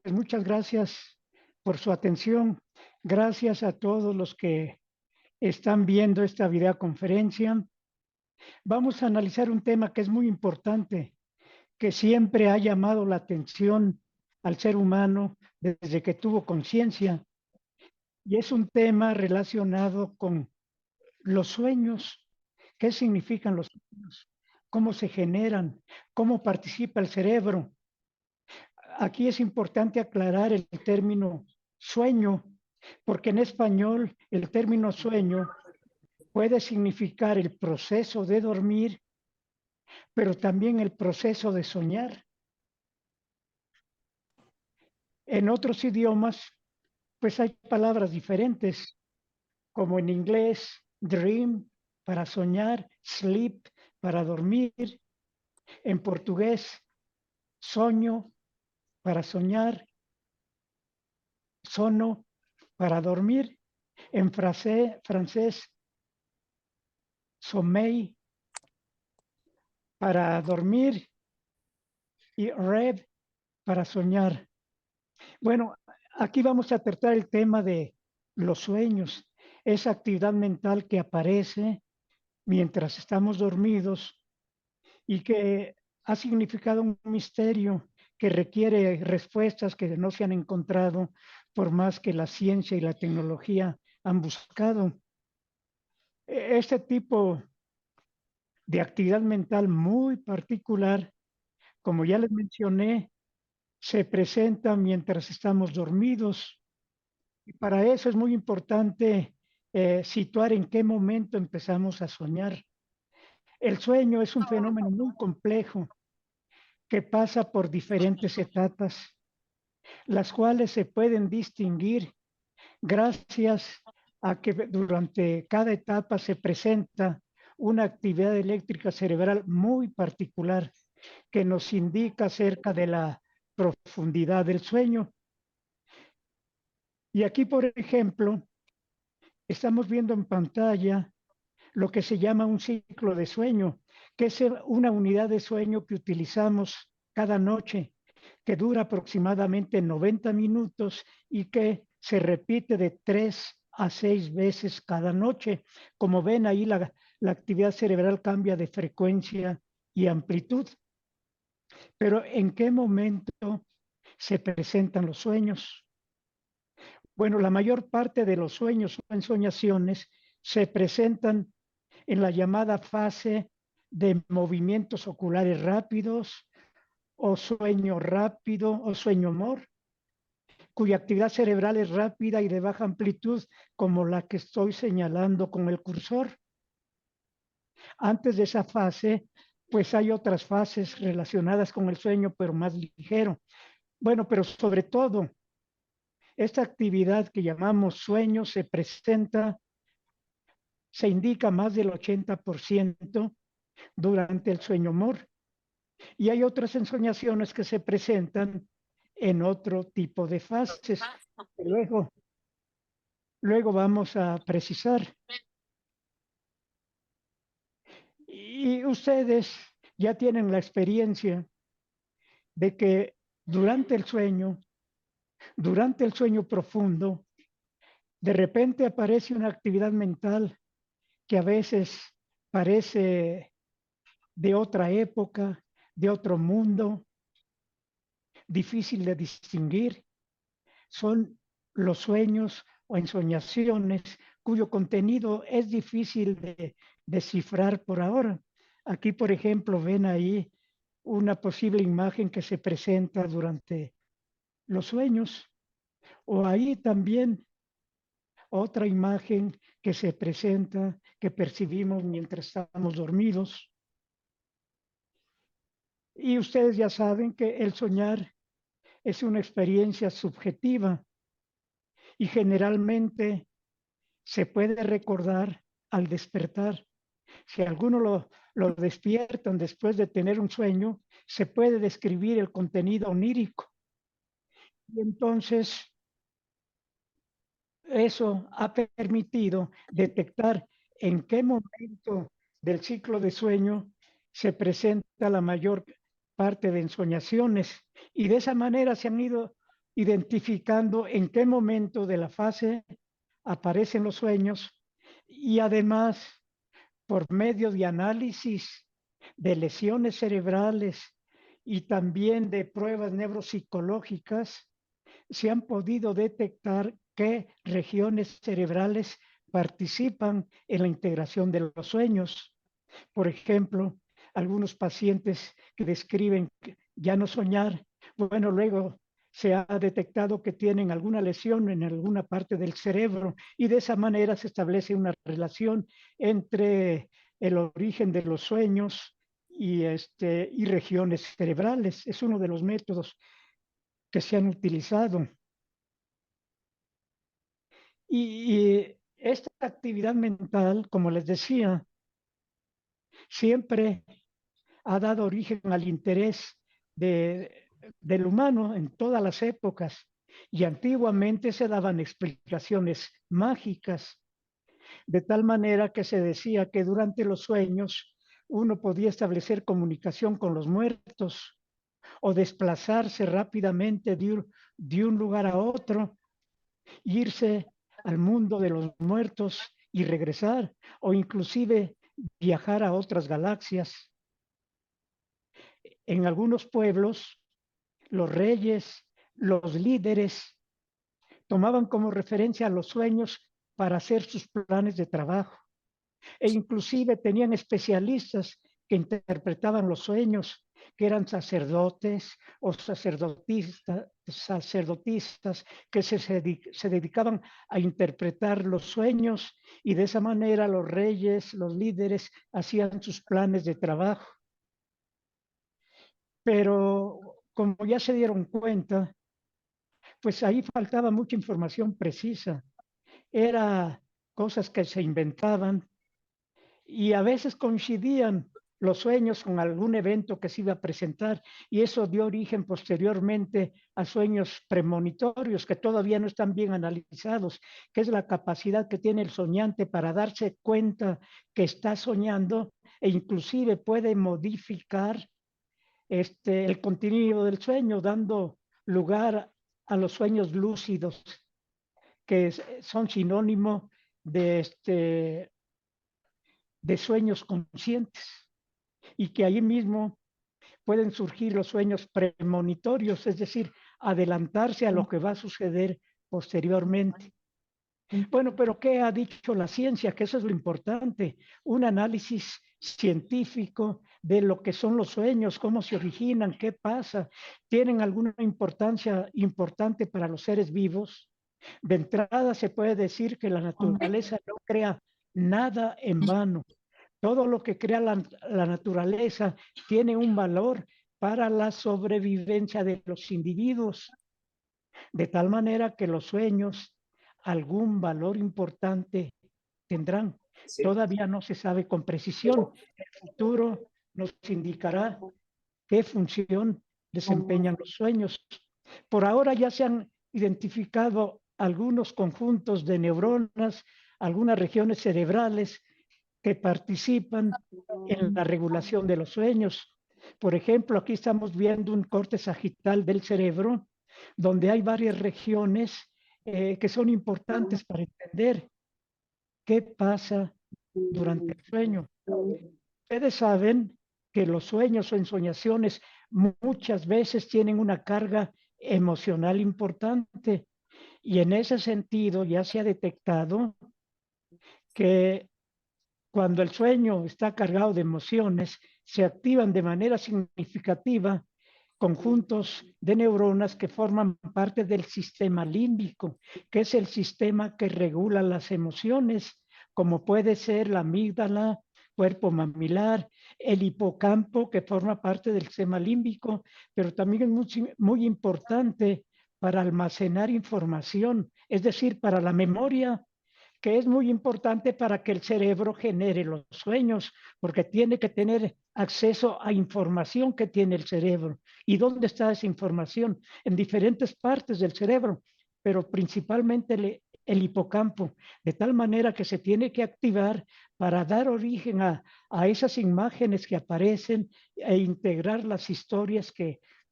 pues muchas gracias por su atención. Gracias a todos los que están viendo esta videoconferencia. Vamos a analizar un tema que es muy importante, que siempre ha llamado la atención al ser humano desde que tuvo conciencia. Y es un tema relacionado con los sueños. ¿Qué significan los sueños? ¿Cómo se generan? ¿Cómo participa el cerebro? Aquí es importante aclarar el término sueño, porque en español el término sueño puede significar el proceso de dormir, pero también el proceso de soñar. En otros idiomas, pues hay palabras diferentes, como en inglés, dream para soñar, sleep para dormir, en portugués, soño para soñar, sono para dormir, en francés, sommeil para dormir y rêve para soñar. Bueno, aquí vamos a tratar el tema de los sueños, esa actividad mental que aparece mientras estamos dormidos y que ha significado un misterio que requiere respuestas que no se han encontrado por más que la ciencia y la tecnología han buscado. Este tipo de actividad mental muy particular, como ya les mencioné, se presenta mientras estamos dormidos. Y para eso es muy importante situar en qué momento empezamos a soñar. El sueño es un fenómeno muy complejo que pasa por diferentes etapas, las cuales se pueden distinguir gracias a que durante cada etapa se presenta una actividad eléctrica cerebral muy particular que nos indica acerca de la profundidad del sueño. Y aquí, por ejemplo, estamos viendo en pantalla lo que se llama un ciclo de sueño, que es una unidad de sueño que utilizamos cada noche, que dura aproximadamente 90 minutos y que se repite de 3 a 6 veces cada noche. Como ven ahí, la actividad cerebral cambia de frecuencia y amplitud. Pero ¿en qué momento se presentan los sueños? Bueno, la mayor parte de los sueños o ensoñaciones se presentan en la llamada fase de movimientos oculares rápidos o sueño rápido o sueño humor, cuya actividad cerebral es rápida y de baja amplitud, como la que estoy señalando con el cursor. Antes de esa fase, pues hay otras fases relacionadas con el sueño, pero más ligero. Bueno, pero sobre todo, esta actividad que llamamos sueño se presenta, se indica más del 80% durante el sueño humor. Y hay otras ensoñaciones que se presentan en otro tipo de fases. Luego vamos a precisar. Y ustedes ya tienen la experiencia de que durante el sueño profundo, de repente aparece una actividad mental que a veces parece de otra época, de otro mundo, difícil de distinguir. Son los sueños o ensoñaciones cuyo contenido es difícil de descifrar por ahora. Aquí, por ejemplo, ven ahí una posible imagen que se presenta durante los sueños, o ahí también otra imagen que se presenta, que percibimos mientras estamos dormidos. Y ustedes ya saben que el soñar es una experiencia subjetiva y generalmente se puede recordar al despertar. Si alguno lo despiertan después de tener un sueño, se puede describir el contenido onírico. Y entonces eso ha permitido detectar en qué momento del ciclo de sueño se presenta la mayor parte de ensoñaciones. Y de esa manera se han ido identificando en qué momento de la fase aparecen los sueños y además por medio de análisis de lesiones cerebrales y también de pruebas neuropsicológicas, se han podido detectar qué regiones cerebrales participan en la integración de los sueños. Por ejemplo, algunos pacientes que describen ya no soñar, bueno, luego se ha detectado que tienen alguna lesión en alguna parte del cerebro y de esa manera se establece una relación entre el origen de los sueños y regiones cerebrales. Es uno de los métodos que se han utilizado. Y esta actividad mental, como les decía, siempre ha dado origen al interés del humano en todas las épocas. Y antiguamente se daban explicaciones mágicas, de tal manera que se decía que durante los sueños uno podía establecer comunicación con los muertos o desplazarse rápidamente de un lugar a otro, irse al mundo de los muertos y regresar, o inclusive viajar a otras galaxias. En algunos pueblos, los reyes, los líderes, tomaban como referencia los sueños para hacer sus planes de trabajo e inclusive tenían especialistas que interpretaban los sueños, que eran sacerdotes o sacerdotistas que se dedicaban a interpretar los sueños y de esa manera los reyes, los líderes hacían sus planes de trabajo. Pero como ya se dieron cuenta, pues ahí faltaba mucha información precisa. Era cosas que se inventaban y a veces coincidían los sueños con algún evento que se iba a presentar y eso dio origen posteriormente a sueños premonitorios que todavía no están bien analizados, que es la capacidad que tiene el soñante para darse cuenta que está soñando e inclusive puede modificar el contenido del sueño, dando lugar a los sueños lúcidos, que son sinónimo de sueños conscientes y que ahí mismo pueden surgir los sueños premonitorios, es decir, adelantarse a lo que va a suceder posteriormente. Bueno, pero ¿qué ha dicho la ciencia? Que eso es lo importante, un análisis científico de lo que son los sueños, cómo se originan, qué pasa, tienen alguna importancia importante para los seres vivos. De entrada se puede decir que la naturaleza no crea nada en vano. Todo lo que crea la naturaleza tiene un valor para la sobrevivencia de los individuos, de tal manera que los sueños algún valor importante tendrán. Todavía no se sabe con precisión. El futuro nos indicará qué función desempeñan los sueños. Por ahora ya se han identificado algunos conjuntos de neuronas, algunas regiones cerebrales que participan en la regulación de los sueños. Por ejemplo, aquí estamos viendo un corte sagital del cerebro, donde hay varias regiones que son importantes para entender qué pasa durante el sueño. Ustedes saben que los sueños o ensoñaciones muchas veces tienen una carga emocional importante y en ese sentido ya se ha detectado que cuando el sueño está cargado de emociones, se activan de manera significativa conjuntos de neuronas que forman parte del sistema límbico, que es el sistema que regula las emociones, como puede ser la amígdala, cuerpo mamilar, el hipocampo, que forma parte del sistema límbico, pero también es muy importante para almacenar información, es decir, para la memoria, que es muy importante para que el cerebro genere los sueños, porque tiene que tener acceso a información que tiene el cerebro. ¿Y dónde está esa información? En diferentes partes del cerebro, pero principalmente el hipocampo, de tal manera que se tiene que activar para dar origen a esas imágenes que aparecen e integrar las historias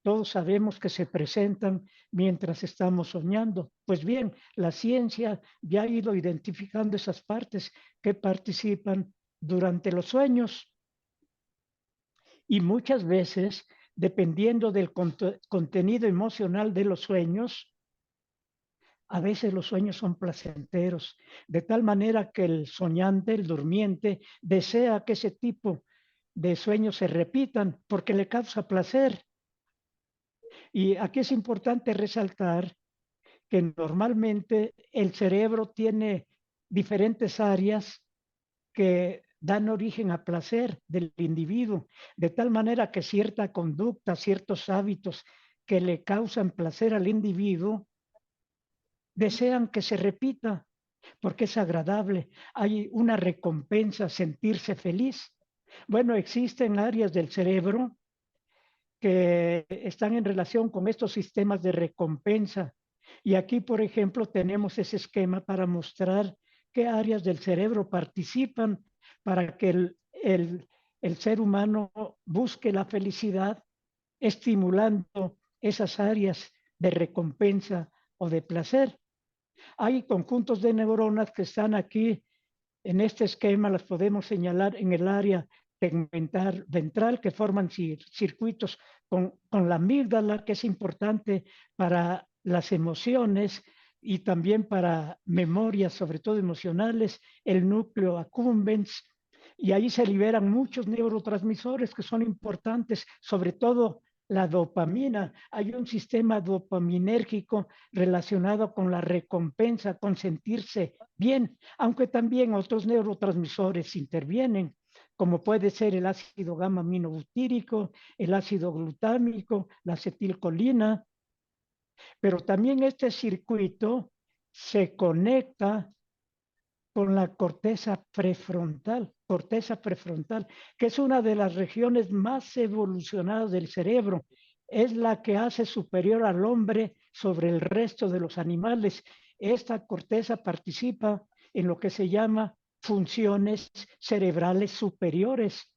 todos sabemos que se presentan mientras estamos soñando. Pues bien, la ciencia ya ha ido identificando esas partes que participan durante los sueños y muchas veces, dependiendo del contenido emocional de los sueños, a veces los sueños son placenteros, de tal manera que el soñante, el durmiente, desea que ese tipo de sueños se repitan porque le causa placer. Y aquí es importante resaltar que normalmente el cerebro tiene diferentes áreas que dan origen a placer del individuo, de tal manera que cierta conducta, ciertos hábitos que le causan placer al individuo, desean que se repita porque es agradable, hay una recompensa, sentirse feliz. Bueno, existen áreas del cerebro que están en relación con estos sistemas de recompensa. Y aquí, por ejemplo, tenemos ese esquema para mostrar qué áreas del cerebro participan para que el ser humano busque la felicidad, estimulando esas áreas de recompensa o de placer. Hay conjuntos de neuronas que están aquí en este esquema, las podemos señalar en el área tegmental ventral que forman circuitos con la amígdala, que es importante para las emociones y también para memorias, sobre todo emocionales, el núcleo accumbens, y ahí se liberan muchos neurotransmisores que son importantes, sobre todo la dopamina. Hay un sistema dopaminérgico relacionado con la recompensa, con sentirse bien, aunque también otros neurotransmisores intervienen, como puede ser el ácido gamma aminobutírico, el ácido glutámico, la acetilcolina, pero también este circuito se conecta con la corteza prefrontal, que es una de las regiones más evolucionadas del cerebro. Es la que hace superior al hombre sobre el resto de los animales. Esta corteza participa en lo que se llama funciones cerebrales superiores,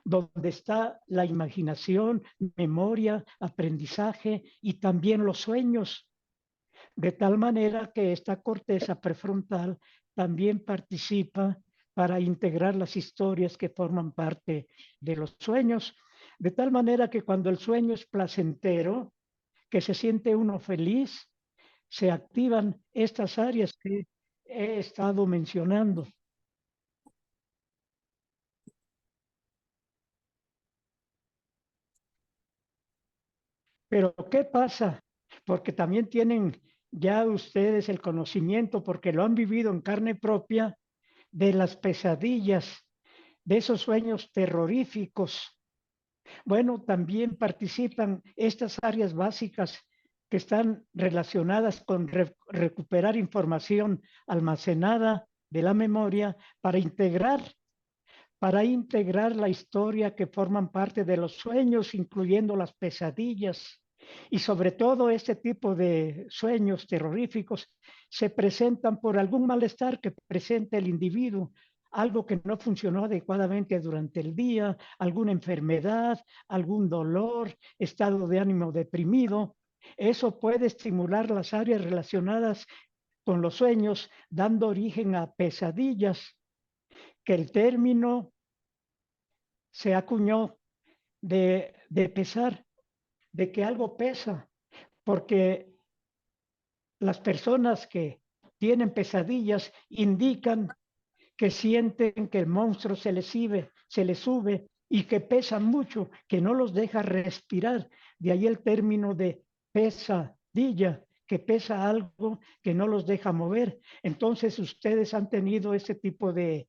donde está la imaginación, memoria, aprendizaje y también los sueños. De tal manera que esta corteza prefrontal también participa para integrar las historias que forman parte de los sueños. De tal manera que cuando el sueño es placentero, que se siente uno feliz, se activan estas áreas que he estado mencionando. Pero ¿qué pasa? Porque también tienen ya ustedes el conocimiento, porque lo han vivido en carne propia, de las pesadillas, de esos sueños terroríficos. Bueno, también participan estas áreas básicas que están relacionadas con recuperar información almacenada de la memoria para integrar la historia que forman parte de los sueños, incluyendo las pesadillas. Y sobre todo este tipo de sueños terroríficos se presentan por algún malestar que presenta el individuo, algo que no funcionó adecuadamente durante el día, alguna enfermedad, algún dolor, estado de ánimo deprimido. Eso puede estimular las áreas relacionadas con los sueños, dando origen a pesadillas, que el término se acuñó de pesar, de que algo pesa, porque las personas que tienen pesadillas indican que sienten que el monstruo se les sube y que pesa mucho, que no los deja respirar. De ahí el término de pesadilla, que pesa algo que no los deja mover. Entonces ustedes han tenido ese tipo de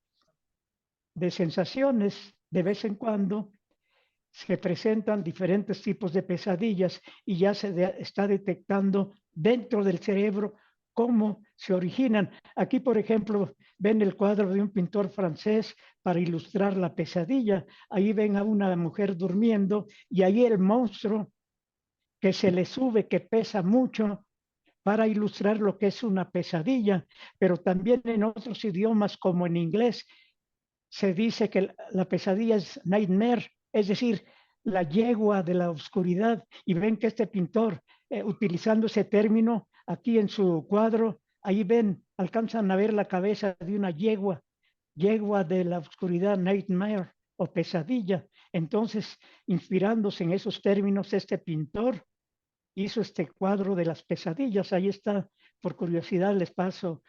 sensaciones de vez en cuando, se presentan diferentes tipos de pesadillas y ya está detectando dentro del cerebro cómo se originan. Aquí, por ejemplo, ven el cuadro de un pintor francés para ilustrar la pesadilla. Ahí ven a una mujer durmiendo y ahí el monstruo que se le sube, que pesa mucho, para ilustrar lo que es una pesadilla. Pero también en otros idiomas, como en inglés, se dice que la pesadilla es nightmare, es decir, la yegua de la oscuridad, y ven que este pintor, utilizando ese término aquí en su cuadro, ahí ven, alcanzan a ver la cabeza de una yegua, yegua de la oscuridad, nightmare o pesadilla. Entonces, inspirándose en esos términos, este pintor hizo este cuadro de las pesadillas. Ahí está, por curiosidad les paso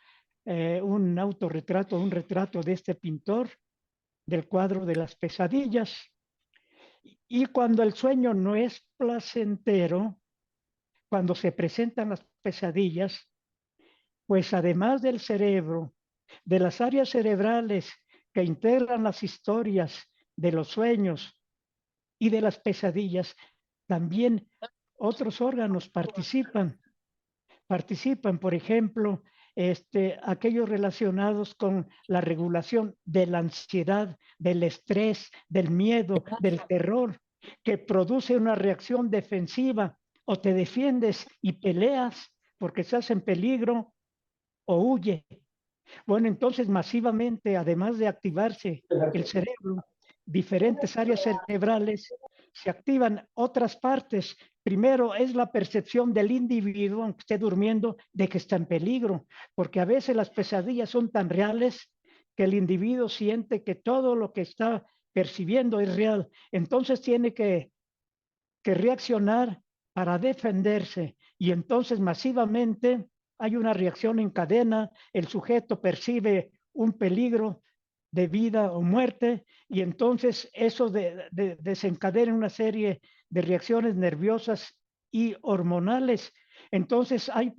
un autorretrato, un retrato de este pintor del cuadro de las pesadillas. Y cuando el sueño no es placentero, cuando se presentan las pesadillas, pues además del cerebro, de las áreas cerebrales que integran las historias de los sueños y de las pesadillas, también otros órganos participan, por ejemplo, aquellos relacionados con la regulación de la ansiedad, del estrés, del miedo, del terror, que produce una reacción defensiva, o te defiendes y peleas porque estás en peligro, o huye. Bueno, entonces masivamente, además de activarse el cerebro, diferentes áreas cerebrales, se activan otras partes. Primero es la percepción del individuo, aunque esté durmiendo, de que está en peligro, porque a veces las pesadillas son tan reales que el individuo siente que todo lo que está percibiendo es real. Entonces tiene que reaccionar para defenderse, y entonces masivamente hay una reacción en cadena, el sujeto percibe un peligro de vida o muerte, y entonces eso desencadena una serie de reacciones nerviosas y hormonales. Entonces hay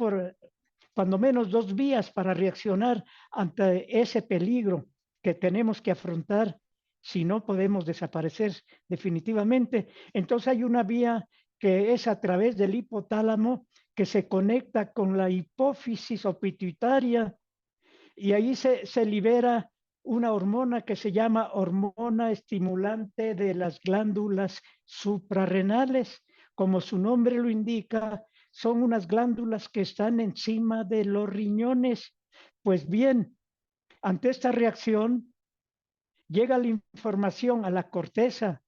cuando menos dos vías para reaccionar ante ese peligro que tenemos que afrontar si no podemos desaparecer definitivamente. Entonces hay una vía que es a través del hipotálamo, que se conecta con la hipófisis o pituitaria, y ahí se libera una hormona que se llama hormona estimulante de las glándulas suprarrenales. Como su nombre lo indica, son unas glándulas que están encima de los riñones. Pues bien, ante esta reacción, llega la información a la corteza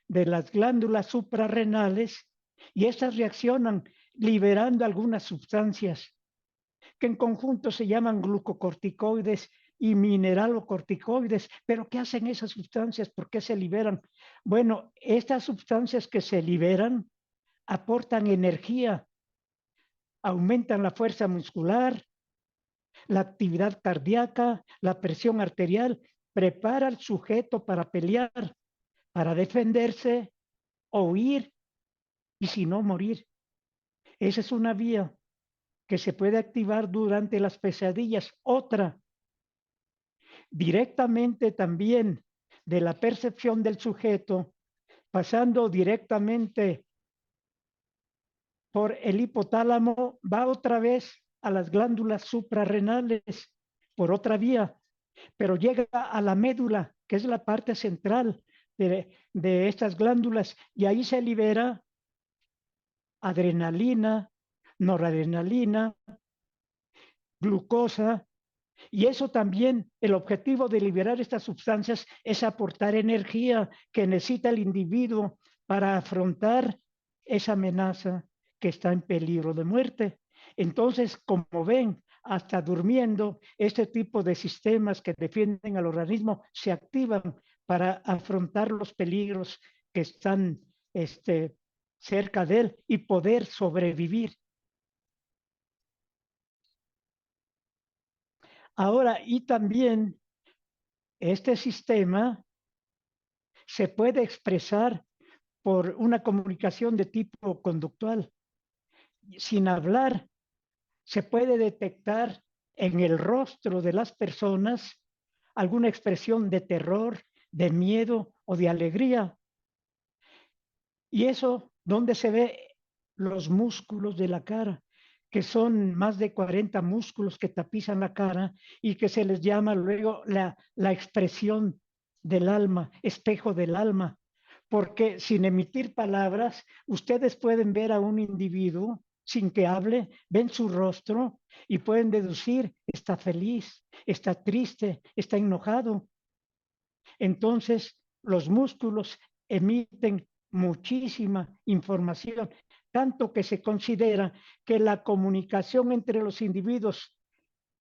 de las glándulas suprarrenales, y estas reaccionan liberando algunas sustancias que en conjunto se llaman glucocorticoides y mineralocorticoides. Pero ¿qué hacen esas sustancias? ¿Por qué se liberan? Bueno, estas sustancias que se liberan aportan energía, aumentan la fuerza muscular, la actividad cardíaca, la presión arterial, prepara al sujeto para pelear, para defenderse o huir, y si no, morir. Esa es una vía que se puede activar durante las pesadillas. Otra, directamente también de la percepción del sujeto, pasando directamente por el hipotálamo, va otra vez a las glándulas suprarrenales por otra vía, pero llega a la médula, que es la parte central de estas glándulas, y ahí se libera adrenalina, noradrenalina, glucosa. Y eso también, el objetivo de liberar estas sustancias es aportar energía que necesita el individuo para afrontar esa amenaza que está en peligro de muerte. Entonces, como ven, hasta durmiendo, este tipo de sistemas que defienden al organismo se activan para afrontar los peligros que están cerca de él y poder sobrevivir. Ahora, y también este sistema se puede expresar por una comunicación de tipo conductual. Sin hablar, se puede detectar en el rostro de las personas alguna expresión de terror, de miedo o de alegría. Y eso, ¿dónde se ve? Los músculos de la cara, que son más de 40 músculos que tapizan la cara y que se les llama luego la expresión del alma, espejo del alma. Porque sin emitir palabras, ustedes pueden ver a un individuo sin que hable, ven su rostro y pueden deducir, está feliz, está triste, está enojado. Entonces, los músculos emiten muchísima información, tanto que se considera que la comunicación entre los individuos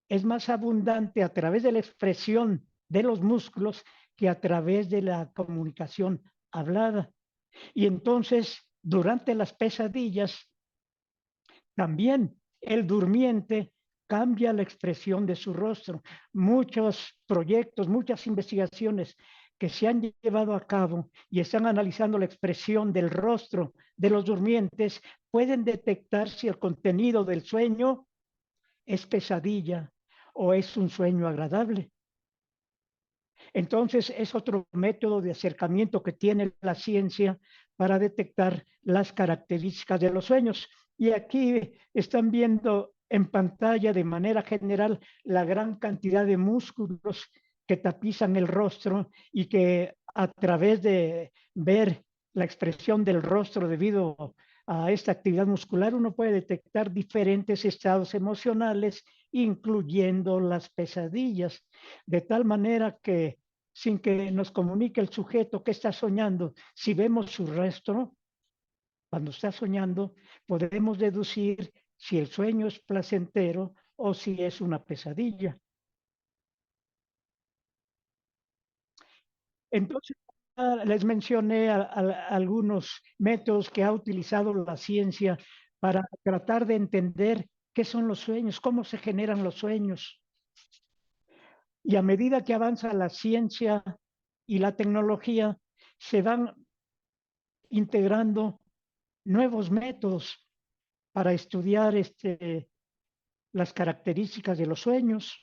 es más abundante a través de la expresión de los músculos que a través de la comunicación hablada. Y entonces, durante las pesadillas, también el durmiente cambia la expresión de su rostro. Muchos proyectos, muchas investigaciones que se han llevado a cabo y están analizando la expresión del rostro de los durmientes pueden detectar si el contenido del sueño es pesadilla o es un sueño agradable. Entonces, es otro método de acercamiento que tiene la ciencia para detectar las características de los sueños. Y aquí están viendo en pantalla de manera general la gran cantidad de músculos que tapizan el rostro y que a través de ver la expresión del rostro debido a esta actividad muscular, uno puede detectar diferentes estados emocionales, incluyendo las pesadillas, de tal manera que sin que nos comunique el sujeto que está soñando, si vemos su rostro, cuando está soñando, podemos deducir si el sueño es placentero o si es una pesadilla. Entonces, les mencioné algunos métodos que ha utilizado la ciencia para tratar de entender qué son los sueños, cómo se generan los sueños. Y a medida que avanza la ciencia y la tecnología, se van integrando nuevos métodos para estudiar las características de los sueños.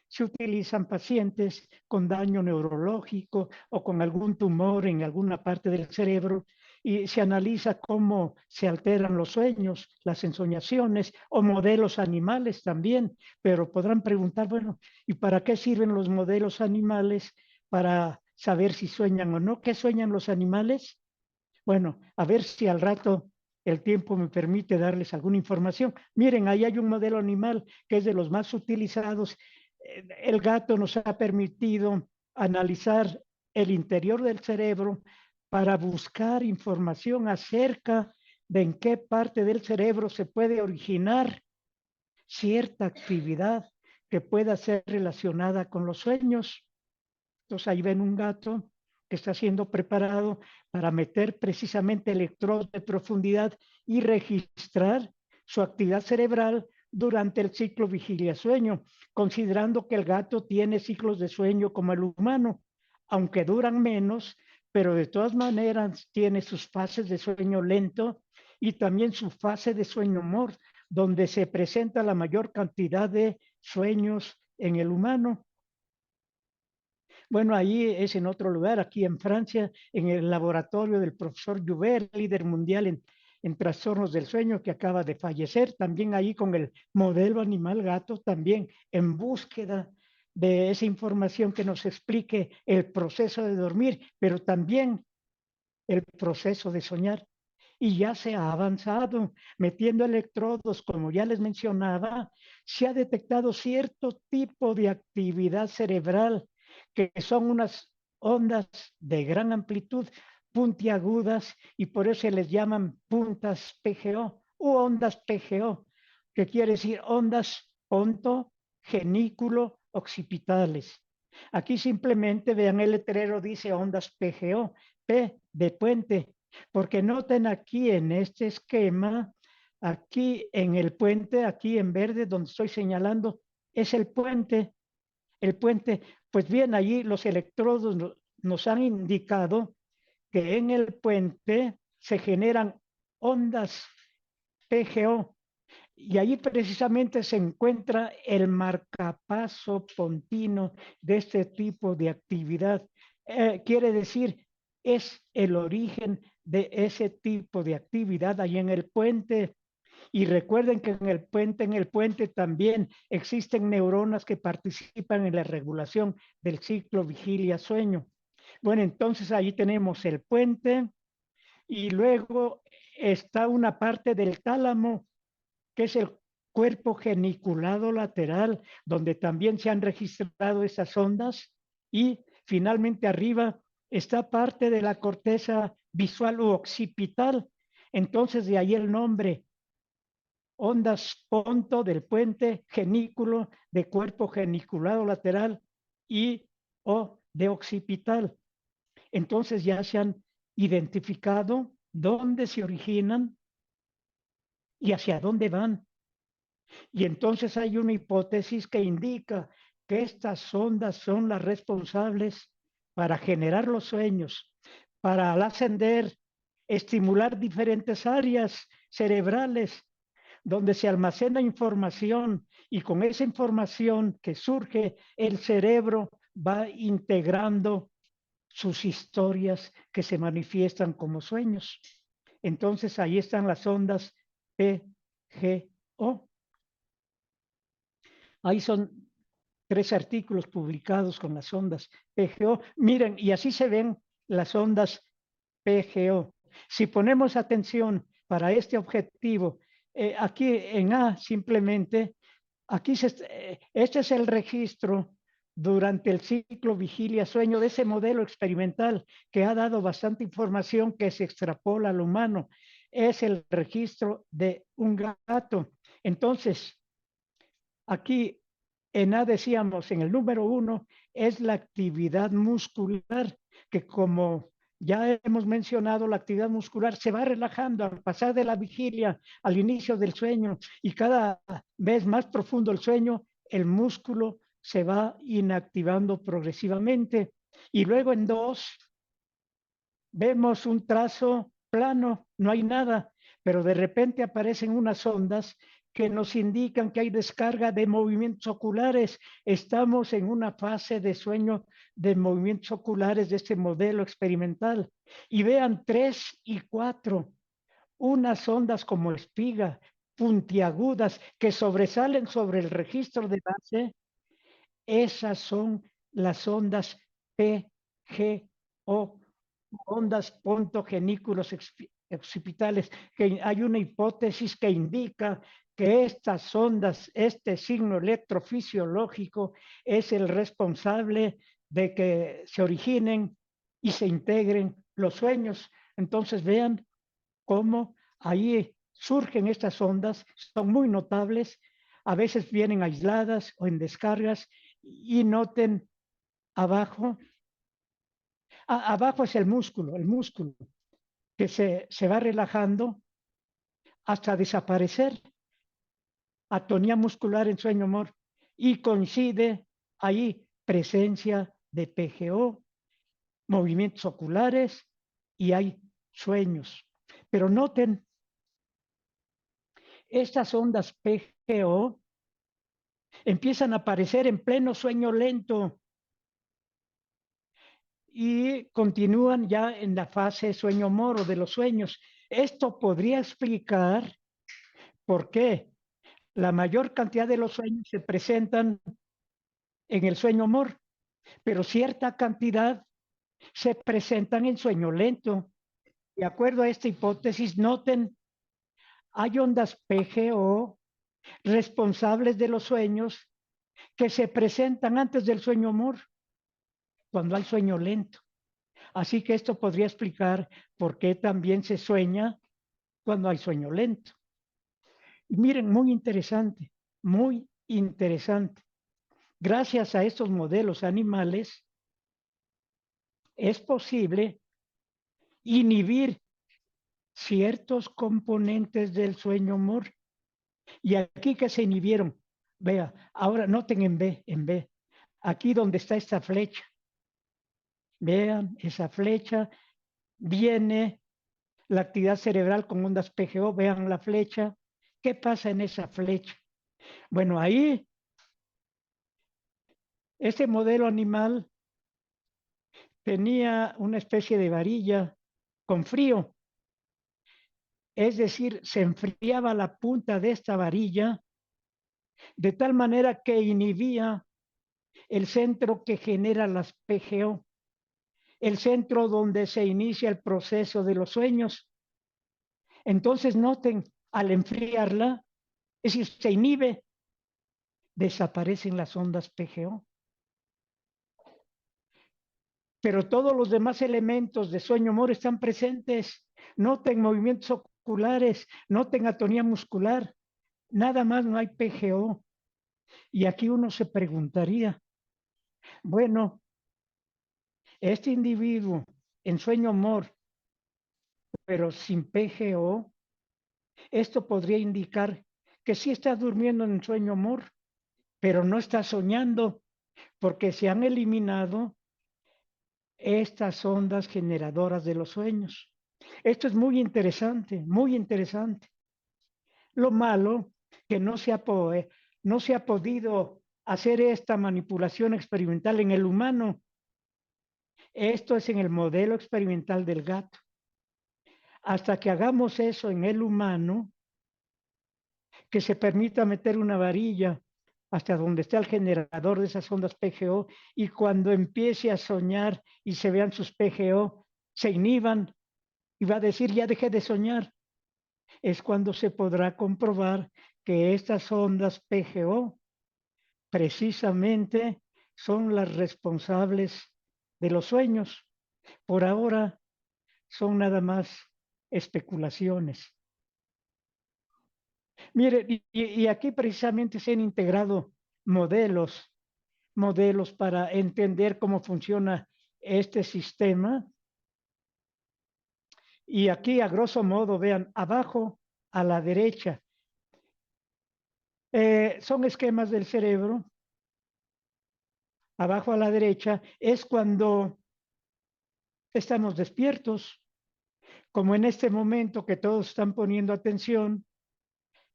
Se utilizan pacientes con daño neurológico o con algún tumor en alguna parte del cerebro y se analiza cómo se alteran los sueños, las ensoñaciones o modelos animales también. Pero podrán preguntar, bueno, ¿y para qué sirven los modelos animales para saber si sueñan o no? ¿Qué sueñan los animales? Bueno, a ver si al rato el tiempo me permite darles alguna información. Miren, ahí hay un modelo animal que es de los más utilizados. El gato nos ha permitido analizar el interior del cerebro para buscar información acerca de en qué parte del cerebro se puede originar cierta actividad que pueda ser relacionada con los sueños. Entonces ahí ven un gato que está siendo preparado para meter precisamente electrodos de profundidad y registrar su actividad cerebral durante el ciclo vigilia-sueño, considerando que el gato tiene ciclos de sueño como el humano, aunque duran menos, pero de todas maneras tiene sus fases de sueño lento y también su fase de sueño mor, donde se presenta la mayor cantidad de sueños en el humano. Bueno, ahí es en otro lugar, aquí en Francia, en el laboratorio del profesor Joubert, líder mundial en trastornos del sueño, que acaba de fallecer, también ahí con el modelo animal gato, también en búsqueda de esa información que nos explique el proceso de dormir, pero también el proceso de soñar. Y ya se ha avanzado, metiendo electrodos, como ya les mencionaba, se ha detectado cierto tipo de actividad cerebral, que son unas ondas de gran amplitud, puntiagudas, y por eso se les llaman puntas PGO u ondas PGO, que quiere decir ondas ponto, genículo, occipitales. Aquí simplemente vean el letrero, dice ondas PGO, P de puente, porque noten aquí en este esquema, aquí en el puente, aquí en verde, donde estoy señalando, es el puente. El puente, pues bien, allí los electrodos nos han indicado que en el puente se generan ondas PGO y ahí precisamente se encuentra el marcapaso pontino de este tipo de actividad. Quiere decir, es el origen de ese tipo de actividad ahí en el puente. Y recuerden que en el puente también existen neuronas que participan en la regulación del ciclo vigilia-sueño. Bueno, entonces ahí tenemos el puente y luego está una parte del tálamo que es el cuerpo geniculado lateral, donde también se han registrado esas ondas, y finalmente arriba está parte de la corteza visual u occipital. Entonces de ahí el nombre, ondas ponto del puente, genículo de cuerpo geniculado lateral y o de occipital. Entonces ya se han identificado dónde se originan y hacia dónde van. Y entonces hay una hipótesis que indica que estas ondas son las responsables para generar los sueños, para al ascender, estimular diferentes áreas cerebrales donde se almacena información y con esa información que surge, el cerebro va integrando sus historias que se manifiestan como sueños. Entonces ahí están las ondas PGO. Ahí son 3 artículos publicados con las ondas PGO. Miren, y así se ven las ondas PGO. Si ponemos atención para este objetivo, aquí en A simplemente, este es el registro durante el ciclo vigilia-sueño de ese modelo experimental que ha dado bastante información que se extrapola al humano. Es el registro de un gato. Entonces, aquí en A decíamos, en el número 1, es la actividad muscular, que como ya hemos mencionado, la actividad muscular se va relajando al pasar de la vigilia al inicio del sueño y cada vez más profundo el sueño, el músculo se va inactivando progresivamente. Y luego en 2 vemos un trazo plano, no hay nada, pero de repente aparecen unas ondas que nos indican que hay descarga de movimientos oculares. Estamos en una fase de sueño de movimientos oculares de este modelo experimental. Y vean 3 y 4, unas ondas como espiga, puntiagudas, que sobresalen sobre el registro de base. Esas son las ondas PGO, ondas pontogenículos occipitales, que hay una hipótesis que indica que estas ondas, este signo electrofisiológico es el responsable de que se originen y se integren los sueños. Entonces vean cómo ahí surgen estas ondas, son muy notables, a veces vienen aisladas o en descargas, y noten abajo, abajo es el músculo que se va relajando hasta desaparecer, atonía muscular en sueño humor, y coincide ahí presencia de PGO, movimientos oculares y hay sueños. Pero noten, estas ondas PGO empiezan a aparecer en pleno sueño lento y continúan ya en la fase sueño moro de los sueños. Esto podría explicar por qué la mayor cantidad de los sueños se presentan en el sueño mor, pero cierta cantidad se presentan en sueño lento. De acuerdo a esta hipótesis, noten, hay ondas PGO responsables de los sueños que se presentan antes del sueño mor, cuando hay sueño lento. Así que esto podría explicar por qué también se sueña cuando hay sueño lento. Y miren, muy interesante, muy interesante. Gracias a estos modelos animales, es posible inhibir ciertos componentes del sueño mor. Y aquí que se inhibieron, vea, ahora noten en B, aquí donde está esta flecha, vean esa flecha, viene la actividad cerebral con ondas PGO, vean la flecha. ¿Qué pasa en esa flecha? Bueno, ahí, este modelo animal tenía una especie de varilla con frío, es decir, se enfriaba la punta de esta varilla de tal manera que inhibía el centro que genera las PGO, el centro donde se inicia el proceso de los sueños. Entonces noten, al enfriarla, es decir, se inhibe, desaparecen las ondas PGO. pero todos los demás elementos de sueño-humor están presentes. Noten movimientos oculares, noten atonía muscular, nada más no hay PGO. Y aquí uno se preguntaría, bueno, este individuo en sueño-humor, pero sin PGO, esto podría indicar que sí está durmiendo en sueño-humor, pero no está soñando, porque se han eliminado estas ondas generadoras de los sueños. Esto es muy interesante, muy interesante. Lo malo que no se ha podido hacer esta manipulación experimental en el humano. Esto es en el modelo experimental del gato. Hasta que hagamos eso en el humano, que se permita meter una varilla hasta donde está el generador de esas ondas PGO, y cuando empiece a soñar y se vean sus PGO, se inhiban y va a decir, ya dejé de soñar. Es cuando se podrá comprobar que estas ondas PGO precisamente son las responsables de los sueños. Por ahora son nada más especulaciones. Mire, y aquí precisamente se han integrado modelos para entender cómo funciona este sistema. Y aquí, a grosso modo, vean, abajo a la derecha, son esquemas del cerebro. Abajo a la derecha es cuando estamos despiertos, como en este momento que todos están poniendo atención,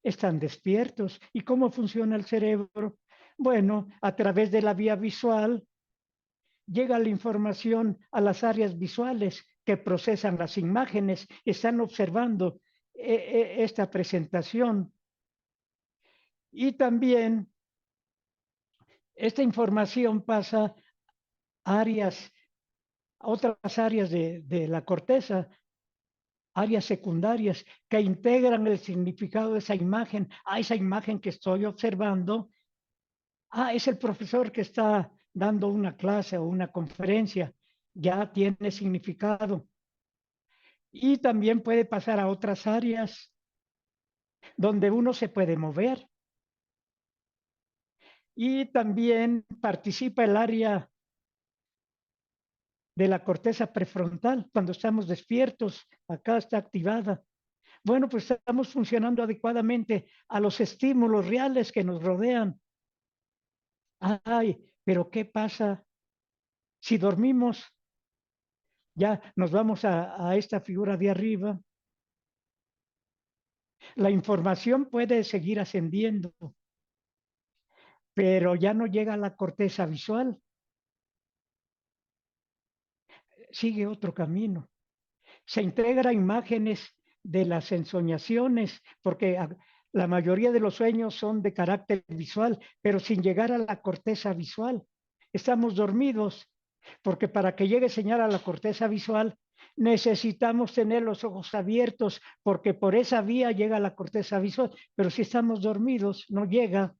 están despiertos. ¿Y cómo funciona el cerebro? Bueno, a través de la vía visual llega la información a las áreas visuales que procesan las imágenes, están observando esta presentación. Y también esta información pasa a otras áreas de la corteza, áreas secundarias que integran el significado de esa imagen. Esa imagen que estoy observando, es el profesor que está dando una clase o una conferencia, ya tiene significado. Y también puede pasar a otras áreas donde uno se puede mover. Y también participa el área de la corteza prefrontal cuando estamos despiertos. Acá está activada. Bueno, pues estamos funcionando adecuadamente a los estímulos reales que nos rodean. Pero ¿qué pasa si dormimos? Ya nos vamos a esta figura de arriba. La información puede seguir ascendiendo, pero ya no llega a la corteza visual. Sigue otro camino. Se integra imágenes de las ensoñaciones, porque la mayoría de los sueños son de carácter visual, pero sin llegar a la corteza visual. Estamos dormidos, porque para que llegue señal a la corteza visual necesitamos tener los ojos abiertos, porque por esa vía llega la corteza visual, pero si estamos dormidos no llega,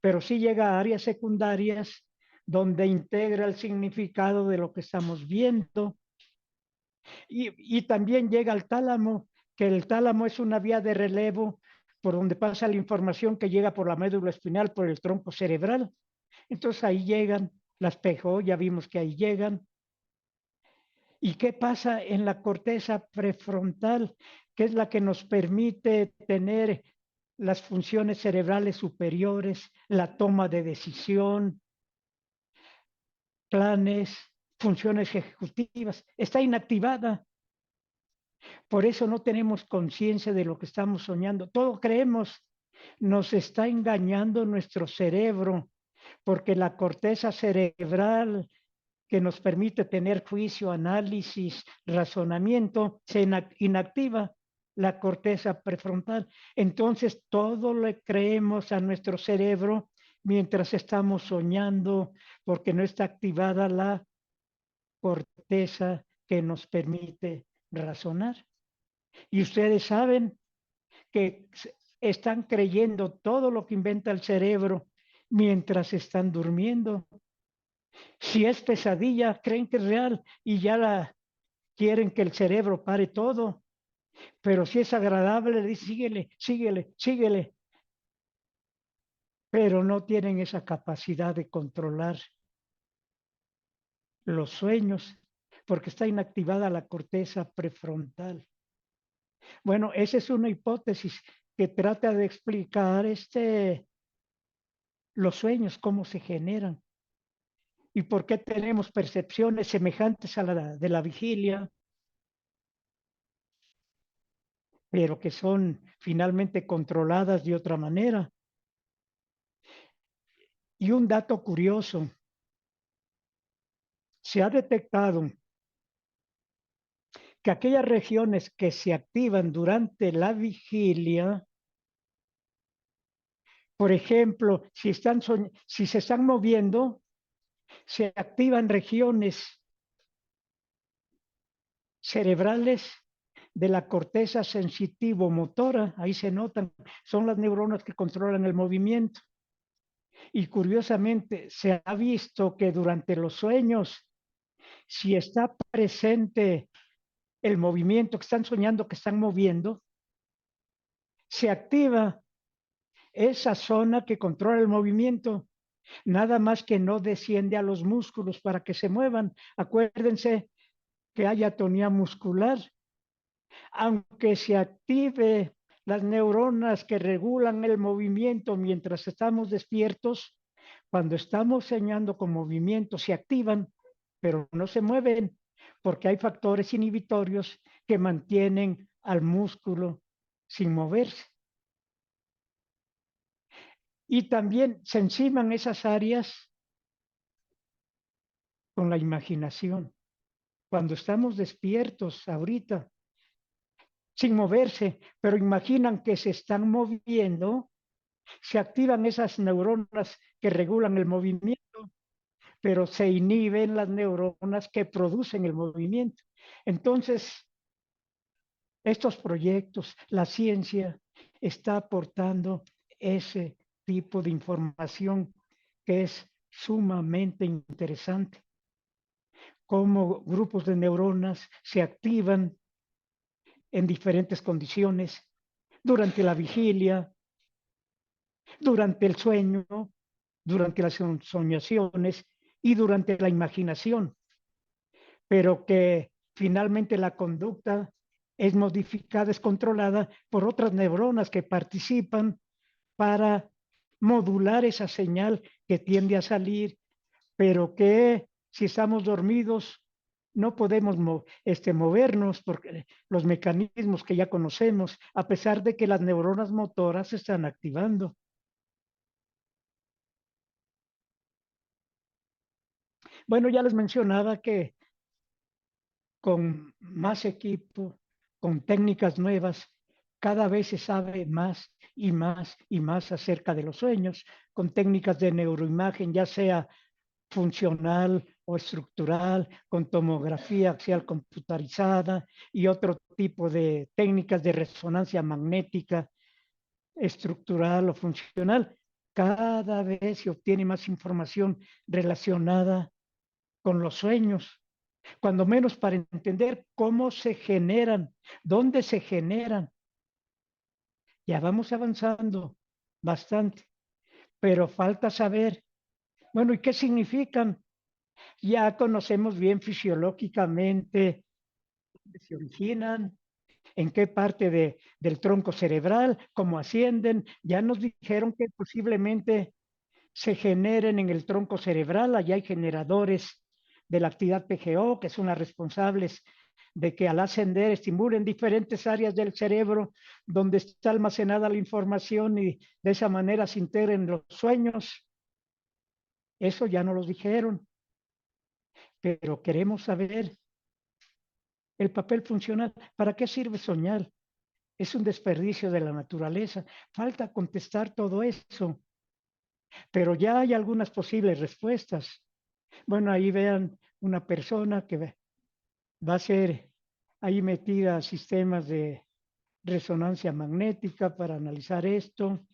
pero sí llega a áreas secundarias donde integra el significado de lo que estamos viendo. Y también llega al tálamo, que el tálamo es una vía de relevo por donde pasa la información que llega por la médula espinal, por el tronco cerebral. Entonces ahí llegan las PGO, ya vimos que ahí llegan. ¿Y qué pasa en la corteza prefrontal, que es la que nos permite tener las funciones cerebrales superiores, la toma de decisión, planes, funciones ejecutivas? Está inactivada. Por eso no tenemos conciencia de lo que estamos soñando. Todo creemos. Nos está engañando nuestro cerebro, porque la corteza cerebral que nos permite tener juicio, análisis, razonamiento, se inactiva la corteza prefrontal. Entonces todo le creemos a nuestro cerebro mientras estamos soñando, porque no está activada la corteza que nos permite razonar. Y ustedes saben que están creyendo todo lo que inventa el cerebro mientras están durmiendo. Si es pesadilla, creen que es real y ya quieren que el cerebro pare todo. Pero si es agradable, le dicen, síguele, síguele, síguele. Pero no tienen esa capacidad de controlar los sueños porque está inactivada la corteza prefrontal. Bueno, esa es una hipótesis que trata de explicar los sueños, cómo se generan y por qué tenemos percepciones semejantes a la de la vigilia, pero que son finalmente controladas de otra manera. Y un dato curioso, se ha detectado que aquellas regiones que se activan durante la vigilia, por ejemplo, si se están moviendo, se activan regiones cerebrales de la corteza sensitivo-motora, ahí se notan, son las neuronas que controlan el movimiento. Y curiosamente, se ha visto que durante los sueños, si está presente el movimiento que están soñando, que están moviendo, se activa esa zona que controla el movimiento, nada más que no desciende a los músculos para que se muevan. Acuérdense que hay atonía muscular, aunque se active las neuronas que regulan el movimiento mientras estamos despiertos, cuando estamos soñando con movimiento se activan, pero no se mueven porque hay factores inhibitorios que mantienen al músculo sin moverse. Y también se enciman esas áreas con la imaginación. Cuando estamos despiertos ahorita, sin moverse, pero imaginan que se están moviendo, se activan esas neuronas que regulan el movimiento, pero se inhiben las neuronas que producen el movimiento. Entonces, estos proyectos, la ciencia está aportando ese tipo de información que es sumamente interesante. Cómo grupos de neuronas se activan en diferentes condiciones durante la vigilia, durante el sueño, durante las soñaciones y durante la imaginación, pero que finalmente la conducta es modificada, es controlada por otras neuronas que participan para modular esa señal que tiende a salir, pero que si estamos dormidos no podemos movernos porque los mecanismos que ya conocemos, a pesar de que las neuronas motoras se están activando. Bueno, ya les mencionaba que con más equipo, con técnicas nuevas, cada vez se sabe más y más y más acerca de los sueños, con técnicas de neuroimagen, ya sea funcional o estructural, con tomografía axial computarizada y otro tipo de técnicas de resonancia magnética estructural o funcional. Cada vez se obtiene más información relacionada con los sueños, cuando menos para entender cómo se generan, dónde se generan. Ya vamos avanzando bastante, pero falta saber, bueno, ¿y qué significan? Ya conocemos bien fisiológicamente dónde se originan, en qué parte del tronco cerebral, cómo ascienden. Ya nos dijeron que posiblemente se generen en el tronco cerebral. Allá hay generadores de la actividad PGO, que son las responsables de que al ascender estimulen diferentes áreas del cerebro donde está almacenada la información y de esa manera se integren los sueños. Eso ya nos lo dijeron, pero queremos saber el papel funcional. ¿Para qué sirve soñar? Es un desperdicio de la naturaleza. Falta contestar todo eso, pero ya hay algunas posibles respuestas. Bueno, ahí vean una persona que va a ser ahí metida a sistemas de resonancia magnética para analizar esto.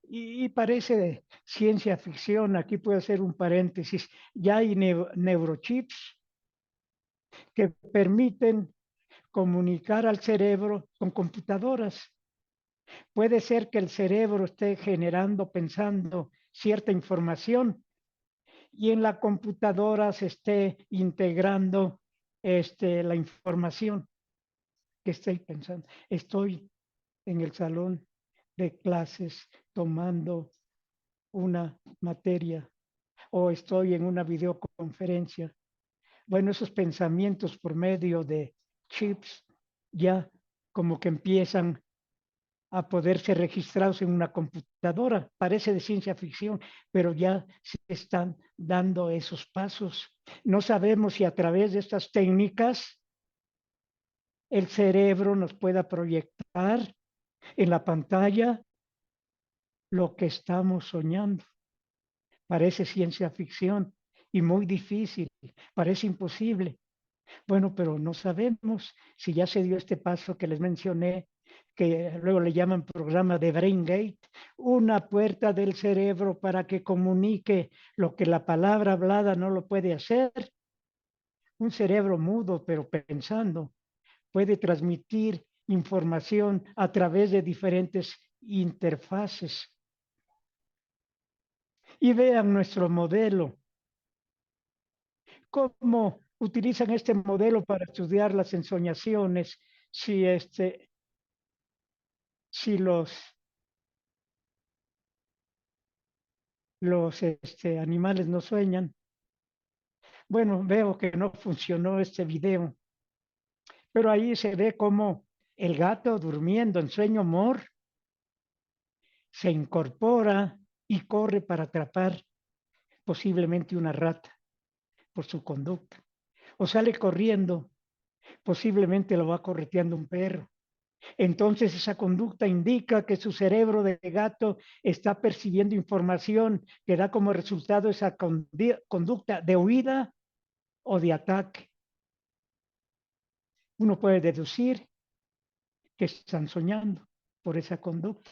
y parece de ciencia ficción. Aquí puedo hacer un paréntesis. Ya hay neurochips que permiten comunicar al cerebro con computadoras. Puede ser que el cerebro esté generando, pensando cierta información y en la computadora se esté integrando la información que estoy pensando. Estoy en el salón de clases tomando una materia o estoy en una videoconferencia. Bueno, esos pensamientos por medio de chips ya como que empiezan a poder ser registrados en una computadora. Parece de ciencia ficción, pero ya se están dando esos pasos. No sabemos si a través de estas técnicas el cerebro nos pueda proyectar en la pantalla lo que estamos soñando. Parece ciencia ficción y muy difícil, parece imposible. Bueno, pero no sabemos si ya se dio este paso que les mencioné, que luego le llaman programa de Brain Gate, una puerta del cerebro para que comunique lo que la palabra hablada no lo puede hacer. Un cerebro mudo, pero pensando, puede transmitir información a través de diferentes interfaces. Y vean nuestro modelo, cómo utilizan este modelo para estudiar las ensoñaciones, si, si los animales no sueñan. Bueno, veo que no funcionó este video, pero ahí se ve cómo el gato durmiendo en sueño mor se incorpora y corre para atrapar posiblemente una rata por su conducta. O sale corriendo, posiblemente lo va correteando un perro. Entonces esa conducta indica que su cerebro de gato está percibiendo información que da como resultado esa conducta de huida o de ataque. Uno puede deducir que están soñando por esa conducta,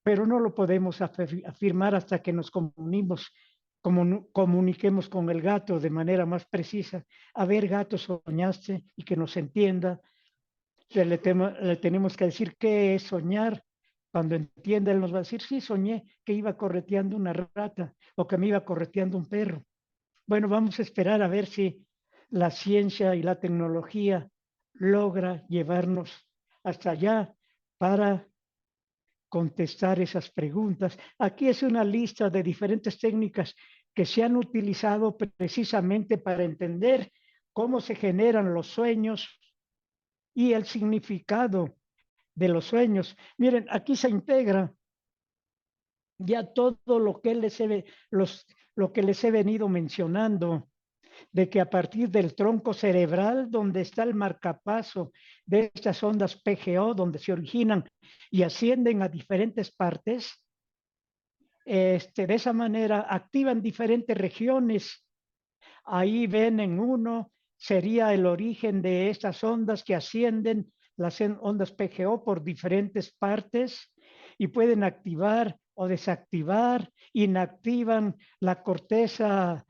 pero no lo podemos afirmar hasta que nos comuniquemos con el gato de manera más precisa. A ver, gato, soñaste y que nos entienda. Le tenemos que decir qué es soñar. Cuando entienda, él nos va a decir, sí, soñé que iba correteando una rata o que me iba correteando un perro. Bueno, vamos a esperar a ver si la ciencia y la tecnología logra llevarnos hasta allá para contestar esas preguntas. Aquí es una lista de diferentes técnicas que se han utilizado precisamente para entender cómo se generan los sueños y el significado de los sueños. Miren, aquí se integra ya todo lo que lo que les he venido mencionando, de que a partir del tronco cerebral, donde está el marcapaso de estas ondas PGO, donde se originan y ascienden a diferentes partes, de esa manera activan diferentes regiones. Ahí ven en uno, sería el origen de estas ondas que ascienden, las ondas PGO por diferentes partes y pueden activar o desactivar, inactivan la corteza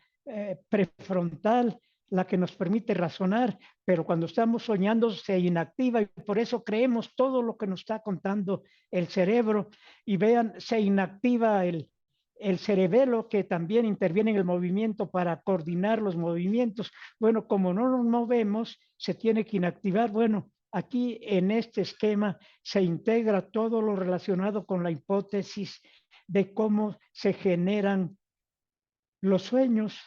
prefrontal, la que nos permite razonar, pero cuando estamos soñando se inactiva y por eso creemos todo lo que nos está contando el cerebro. Y vean, se inactiva el cerebelo que también interviene en el movimiento para coordinar los movimientos. Bueno, como no nos movemos, se tiene que inactivar. Bueno, aquí en este esquema se integra todo lo relacionado con la hipótesis de cómo se generan los sueños,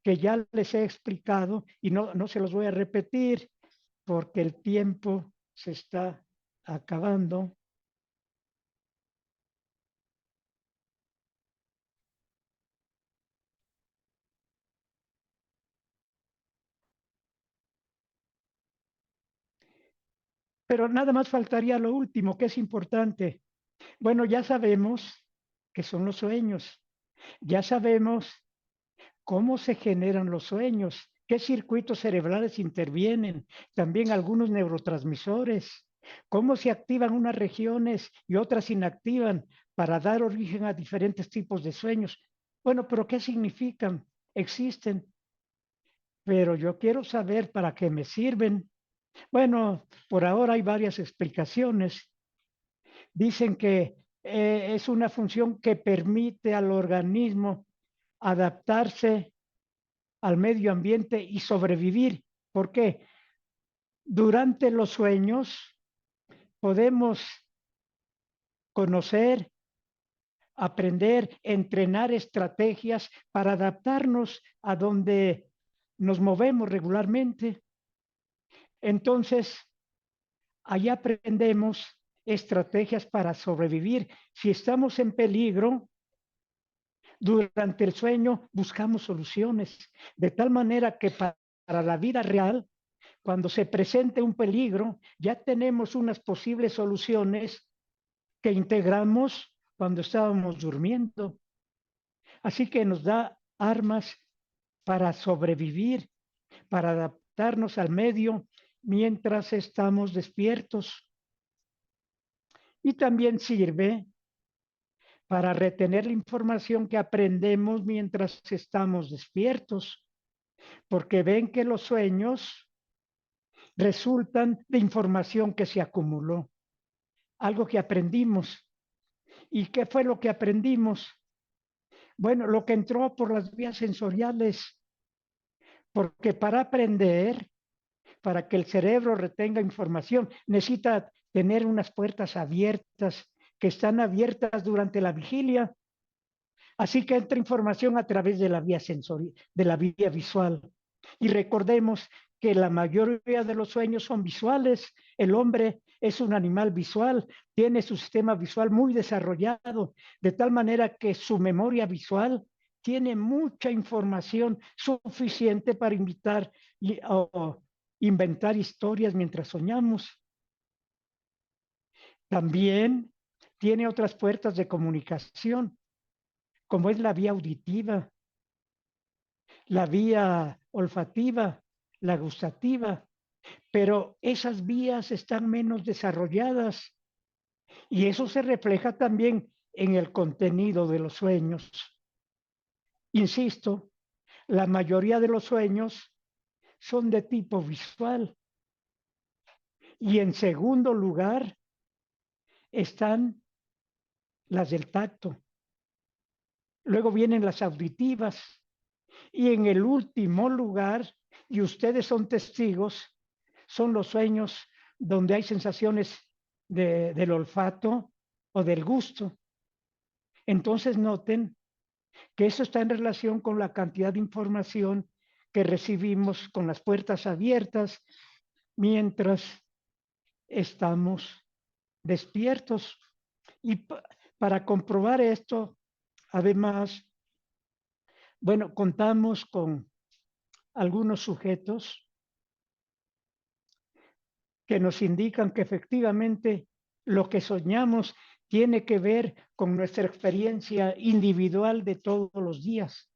que ya les he explicado y no se los voy a repetir porque el tiempo se está acabando. Pero nada más faltaría lo último, que es importante. Bueno, ya sabemos que son los sueños, ya sabemos cómo se generan los sueños, qué circuitos cerebrales intervienen, también algunos neurotransmisores, cómo se activan unas regiones y otras inactivan para dar origen a diferentes tipos de sueños. Bueno, pero ¿qué significan? Existen, pero yo quiero saber para qué me sirven. Bueno, por ahora hay varias explicaciones. Dicen que es una función que permite al organismo adaptarse al medio ambiente y sobrevivir. ¿Por qué? Durante los sueños podemos conocer, aprender, entrenar estrategias para adaptarnos a donde nos movemos regularmente. Entonces, ahí aprendemos estrategias para sobrevivir. Si estamos en peligro, durante el sueño buscamos soluciones, de tal manera que para la vida real, cuando se presente un peligro, ya tenemos unas posibles soluciones que integramos cuando estábamos durmiendo. Así que nos da armas para sobrevivir, para adaptarnos al medio mientras estamos despiertos. Y también sirve para retener la información que aprendemos mientras estamos despiertos, porque ven que los sueños resultan de información que se acumuló, algo que aprendimos. ¿Y qué fue lo que aprendimos? Bueno, lo que entró por las vías sensoriales, porque para aprender, para que el cerebro retenga información, necesita tener unas puertas abiertas, que están abiertas durante la vigilia. Así que entra información a través de la vía sensorial, de la vía visual. Y recordemos que la mayoría de los sueños son visuales. El hombre es un animal visual, tiene su sistema visual muy desarrollado, de tal manera que su memoria visual tiene mucha información suficiente para o inventar historias mientras soñamos. También tiene otras puertas de comunicación, como es la vía auditiva, la vía olfativa, la gustativa, pero esas vías están menos desarrolladas y eso se refleja también en el contenido de los sueños. Insisto, la mayoría de los sueños son de tipo visual y en segundo lugar están las del tacto. Luego vienen las auditivas y en el último lugar, y ustedes son testigos, son los sueños donde hay sensaciones del olfato o del gusto. Entonces noten que eso está en relación con la cantidad de información que recibimos con las puertas abiertas mientras estamos despiertos. Y para comprobar esto, además, bueno, contamos con algunos sujetos que nos indican que efectivamente lo que soñamos tiene que ver con nuestra experiencia individual de todos los días.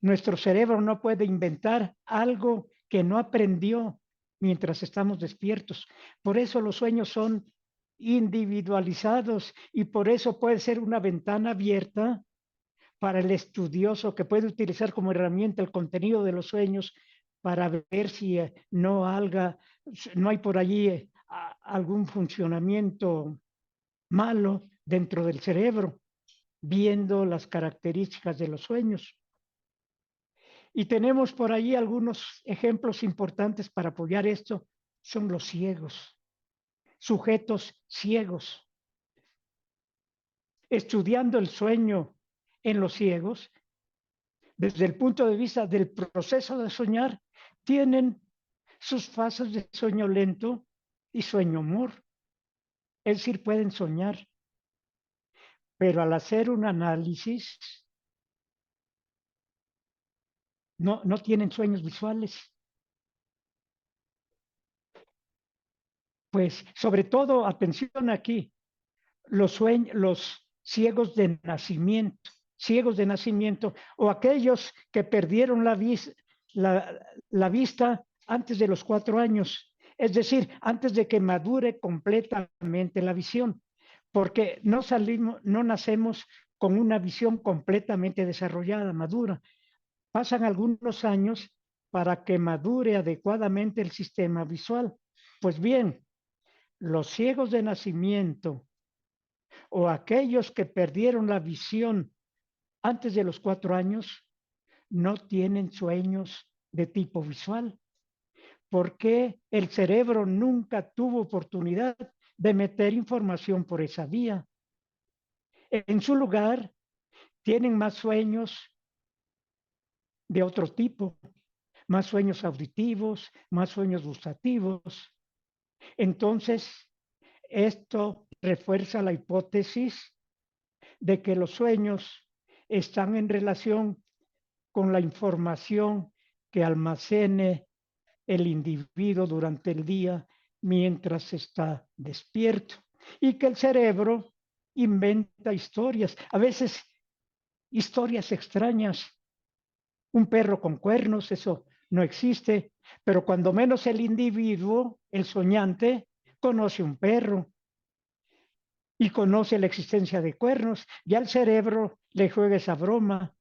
Nuestro cerebro no puede inventar algo que no aprendió mientras estamos despiertos. Por eso los sueños son individualizados y por eso puede ser una ventana abierta para el estudioso que puede utilizar como herramienta el contenido de los sueños para ver si no hay por allí algún funcionamiento malo dentro del cerebro, viendo las características de los sueños. Y tenemos por ahí algunos ejemplos importantes para apoyar esto, son los ciegos, sujetos ciegos. Estudiando el sueño en los ciegos, desde el punto de vista del proceso de soñar, tienen sus fases de sueño lento y sueño mor. Es decir, pueden soñar, pero al hacer un análisis, no tienen sueños visuales. Pues sobre todo, atención aquí, los ciegos de nacimiento o aquellos que perdieron la vista antes de los 4 años, es decir, antes de que madure completamente la visión. porque no nacemos con una visión completamente desarrollada, madura. Pasan algunos años para que madure adecuadamente el sistema visual. Pues bien, los ciegos de nacimiento o aquellos que perdieron la visión antes de los 4 años no tienen sueños de tipo visual, porque el cerebro nunca tuvo oportunidad de meter información por esa vía. En su lugar, tienen más sueños de otro tipo, más sueños auditivos, más sueños gustativos. Entonces, esto refuerza la hipótesis de que los sueños están en relación con la información que almacene el individuo durante el día mientras está despierto y que el cerebro inventa historias, a veces historias extrañas. Un perro con cuernos, eso no existe, pero cuando menos el individuo, el soñante, conoce un perro y conoce la existencia de cuernos, ya el cerebro le juega esa broma,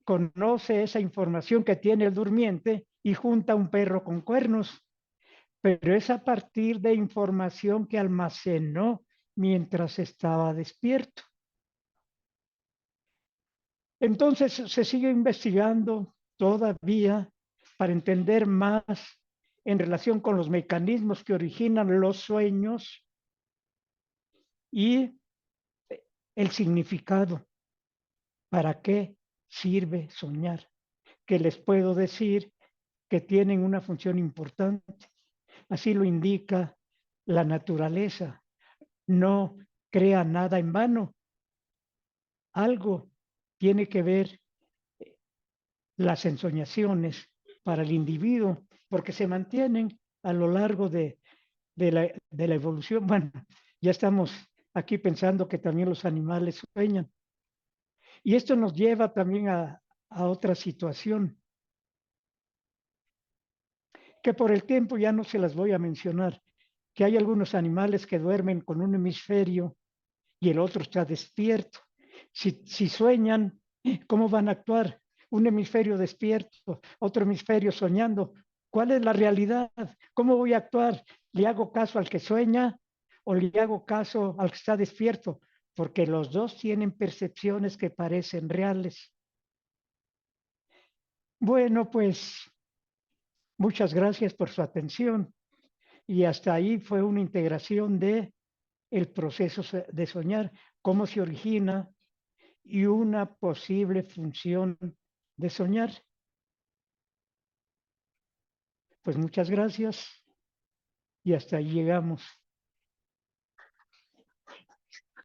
conoce esa información que tiene el durmiente y junta un perro con cuernos, pero es a partir de información que almacenó mientras estaba despierto. Entonces se sigue investigando todavía para entender más en relación con los mecanismos que originan los sueños y el significado. ¿Para qué sirve soñar? Que les puedo decir que tienen una función importante. Así lo indica la naturaleza. No crea nada en vano. Algo tiene que ver las ensoñaciones para el individuo, porque se mantienen a lo largo de la evolución. Bueno, ya estamos aquí pensando que también los animales sueñan. Y esto nos lleva también a otra situación, que por el tiempo ya no se las voy a mencionar, que hay algunos animales que duermen con un hemisferio y el otro está despierto. Si sueñan, ¿cómo van a actuar? Un hemisferio despierto, otro hemisferio soñando. ¿Cuál es la realidad? ¿Cómo voy a actuar? ¿Le hago caso al que sueña o le hago caso al que está despierto? Porque los dos tienen percepciones que parecen reales. Bueno, pues muchas gracias por su atención y hasta ahí fue una integración de el proceso de soñar, cómo se origina y una posible función de soñar. Pues muchas gracias y hasta ahí llegamos.